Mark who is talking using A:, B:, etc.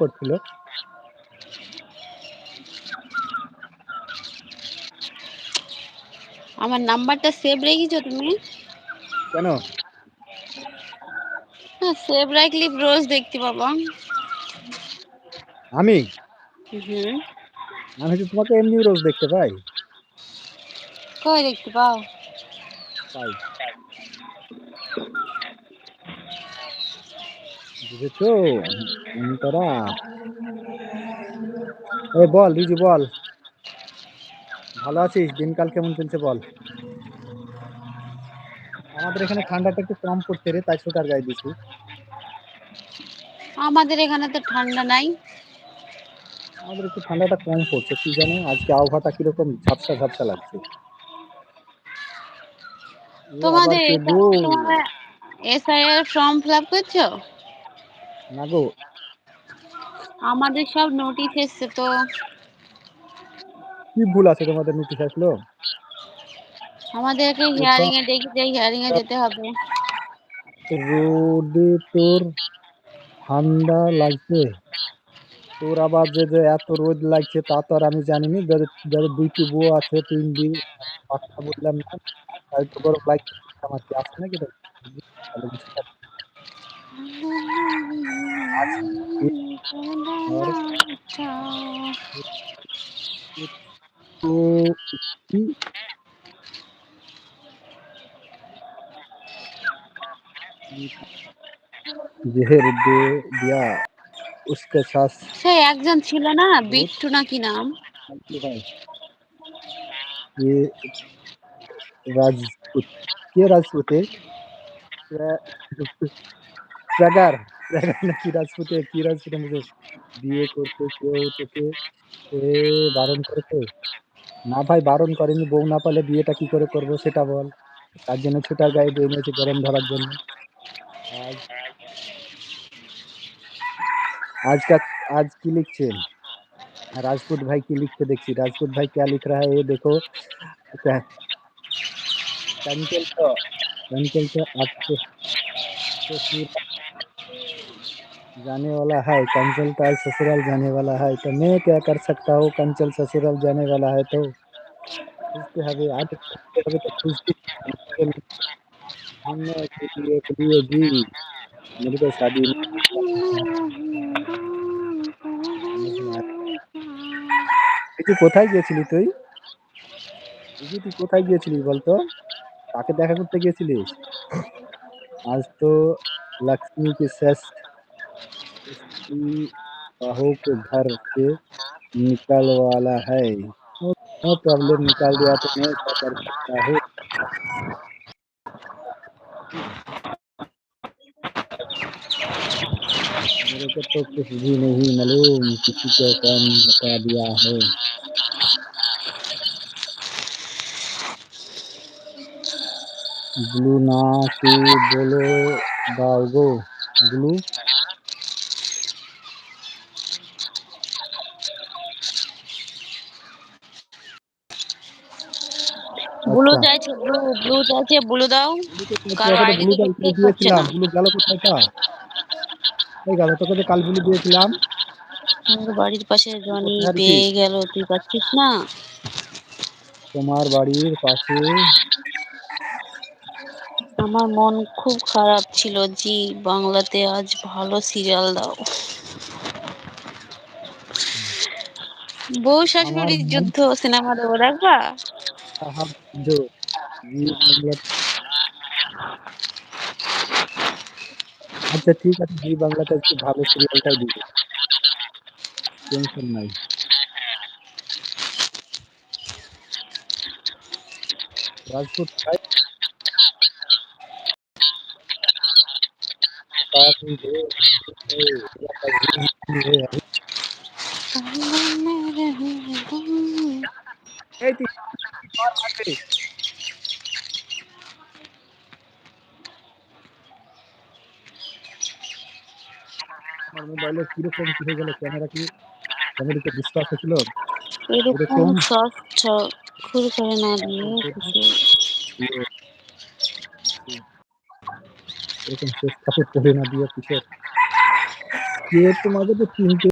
A: করছিল।
B: আমার নাম্বারটা সেভ রেখেছো তুমি?
A: কেন?
B: হ্যাঁ, সেভ রাখলে রোজ দেখতে পাবো।
A: আমি
B: হুম।
A: আমি তো তোমাকে এমনি রোজ দেখতে পাই।
B: কই দেখতে পাও?
A: পাই, বুঝেছো তোরা? এই বল রিজু, বল ভালো আছিস? দিনকাল কেমন চলছে বল। আমাদের এখানে ঠান্ডাটা একটু কম পড়ছে রে, তাই সোয়েটার গায়ে দিছি।
B: আমাদের এখানে তো ঠান্ডা নাই।
A: আমাদের একটু ঠান্ডাটা কম পড়ছে, কি জানো আজকে আবহাওয়াটা কিরকম ঝাপসা ঝাপসা লাগছে। এ আবার
B: তোমাদের
A: কে গো?
B: তোমরা এসআইআর ফর্ম ফিল আপ করছো?
A: না গো।
B: আমাদের সব নোটিশ এসছে তো।
A: কি ভুল আছে তোমাদের নোটিশ আসলো?
B: আমাদেরকে
A: এটা
B: হিয়ারিং এ ডেকেছে, হিয়ারিং এ যেতে হবে।
A: রোদে তোর ঠান্ডা লাগছে, তোর আবার যে যে এত রোদ লাগছে তা তো আর আমি জানিনি। যাদের যাদের দুইটি বউ আছে, তিন দিন কথা বললাম না, তাই তো গরম লাগছে। আমার কি আছে নাকি এটা? ভালো কিছু থাকে। আজকে আর তো কি जहर दे दिया उसके साथ
B: সেই একজন ছিল না,
A: बहुत
B: বিট্টু নাকি নাম?
A: है ये राजपूत। के राजपूत है? ট্র্যাগার ট্র্যাগার নাকি রাজপুতে? কি রাজপুতে মুঝে বিয়ে করতে কেউ তোকে বারণ করেছে? না ভাই, বারণ করেনি। বউ না পালে বিয়েটা কি করে করব সেটা বল। তার জন্য ছোটার গায়ে দিয়ে নিয়েছে গরম ধরার জন্য। আজ আজকা आज की लिखছে राजपूत भाई की लिखते देखी। राजपूत भाई क्या लिख रहा है ये देखो। क्या कैंसिल तो कैंसिल तो आपको ससुर जाने वाला है। कैंसिल तो आज ससुराल जाने वाला है, तो मैं क्या कर सकता हूँ? कैंसिल ससुराल जाने वाला है तो खुजते হবে आज खुजते হবে तो खुजते घूमने के लिए जी मेरे को शादी में समझ में आया। তুই কোথায় গিয়েছিলি তুই? তুই কোথায় গিয়েছিলি বলতো? কাকে দেখা করতে গিয়েছিলিস? आज तो लक्ष्मी की शेष उसकी बहू को घर से निकलवाला है। नो प्रॉब्लम, निकाल दिया तो मैं क्या कर सकता हूँ? मेरे को तो कुछ भी नहीं मालूम, किसी को कौन बता दिया है। ब्लू ना के बोलो दाओगो ब्लू।
B: ব্লু
A: আচ্ছা,
B: চাইছে, ব্লু ব্লু চাইছে, ব্লু দাও।
A: ব্লু কোথায়?
B: কারো
A: তোকে তো ব্লু
B: আইডিতে চেক হচ্ছে
A: দিয়েছিলাম,
B: না।
A: ব্লু গেল কোথায় তা? এই গেল, তোকে যে কাল ব্লু দিয়েছিলাম।
B: আমাদের বাড়ির পাশে
A: তুই
B: জনি
A: কোথায়
B: পেয়ে
A: হারিয়েছিস?
B: গেল, তুই পাচ্ছিস না?
A: তোমার বাড়ির পাশে?
B: আমার মন খুব খারাপ ছিল। জি বাংলাতে আজ ভালো সিরিয়াল দাও। বউ
A: আমার
B: শাশুড়ির
A: মন
B: যুদ্ধ সিনেমা দেবো, দেখবা?
A: সাহায্য। জি বাংলা। আচ্ছা ঠিক আছে, জি বাংলাতে আজকে ভালো সিরিয়ালটাই দিব, টেনশন নাই। राजपूत भाई काफी देर से या तस्वीर नहीं है अभी। এই তুই কর আগে। আমার মোবাইলের কিরকম কি হয়ে গেল? ক্যামেরা কি ক্যামেরাতে ডিস্টার্ব হয়েছিল
B: এরকম
A: এরকম?
B: সফট খুর করে না দিয়ে কিছু।
A: এরকম শেষ কাপড় পরে না দিয়ে কিসের? যে তোমাকে তো চিনতে